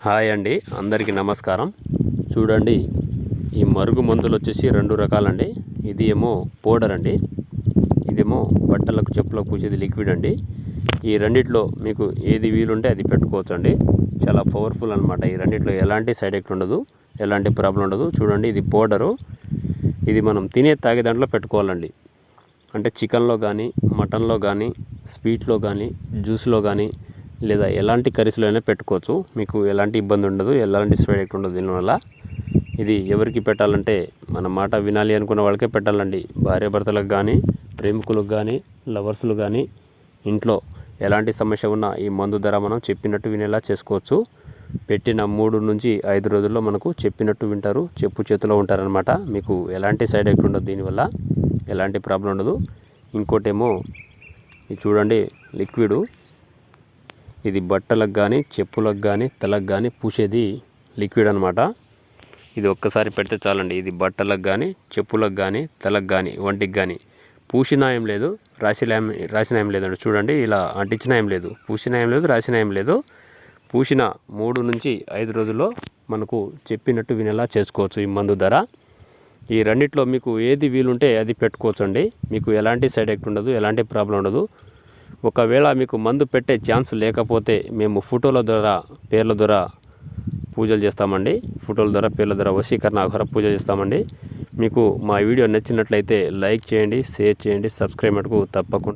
Hi అండి, అందరికీ నమస్కారం. చూడండి, ఈ మరుగు మందులు వచ్చేసి రెండు రకాలండి. ఇది ఏమో పౌడర్ అండి, ఇదేమో బట్టలకు చెప్పులకు పూసేది లిక్విడ్ అండి. ఈ రెండిట్లో మీకు ఏది వీలుంటే అది పెట్టుకోవచ్చు అండి. చాలా పవర్ఫుల్ అనమాట. ఈ రెండిట్లో ఎలాంటి సైడ్ ఎఫెక్ట్ ఉండదు, ఎలాంటి ప్రాబ్లం ఉండదు. చూడండి, ఇది పౌడరు. ఇది మనం తాగే దాంట్లో పెట్టుకోవాలండి. అంటే చికెన్లో కానీ, మటన్లో కానీ, స్వీట్లో కానీ, జ్యూస్లో కానీ, లేదా ఎలాంటి కర్రీస్లో అయినా పెట్టుకోవచ్చు. మీకు ఎలాంటి ఇబ్బంది ఉండదు, ఎలాంటి సైడ్ ఎఫెక్ట్ ఉండదు. దీనివల్ల ఇది ఎవరికి పెట్టాలంటే మన మాట వినాలి అనుకున్న వాళ్ళకే పెట్టాలండి. భార్యాభర్తలకు కానీ, ప్రేమికులకు కానీ, లవర్స్లు కానీ, ఇంట్లో ఎలాంటి సమస్య ఉన్నా ఈ మందు ధర మనం చెప్పినట్టు వినేలా చేసుకోవచ్చు. పెట్టిన 3 నుంచి 5 రోజుల్లో మనకు చెప్పినట్టు వింటారు, చెప్పు చేతిలో ఉంటారనమాట. మీకు ఎలాంటి సైడ్ ఎఫెక్ట్ ఉండదు, దీనివల్ల ఎలాంటి ప్రాబ్లం ఉండదు. ఇంకోటేమో ఇది చూడండి, లిక్విడ్. ఇది బట్టలకు కానీ, చెప్పులకు కానీ, తలకు కానీ పూసేది లిక్విడ్ అనమాట. ఇది ఒక్కసారి పెడితే చాలండి. ఇది బట్టలకు కానీ, చెప్పులకు కానీ, తలకు కానీ, వంటికి కానీ పూసిన ఏం లేదు, రాసిన ఏం లేదండి. చూడండి, ఇలా అంటించిన ఏం లేదు, పూసిన ఏం లేదు, రాసిన ఏం లేదు. పూసిన 3 నుంచి 5 రోజుల్లో మనకు చెప్పినట్టు వినేలా చేసుకోవచ్చు ఈ మందు ధర. ఈ రెండిట్లో మీకు ఏది వీలుంటే అది పెట్టుకోవచ్చు అండి. మీకు ఎలాంటి సైడ్ ఎఫెక్ట్ ఉండదు, ఎలాంటి ప్రాబ్లం ఉండదు. ఒకవేళ మీకు మందు పెట్టే ఛాన్స్ లేకపోతే మేము ఫోటోల ద్వారా, పేర్ల ద్వారా పూజలు చేస్తామండి. ఫోటోల ద్వారా, పేర్ల ద్వారా వశీకరణ ఆహార పూజ చేస్తామండి. మీకు మా వీడియో నచ్చినట్లయితే లైక్ చేయండి, షేర్ చేయండి, సబ్స్క్రైబ్ మటుకు తప్పకుండా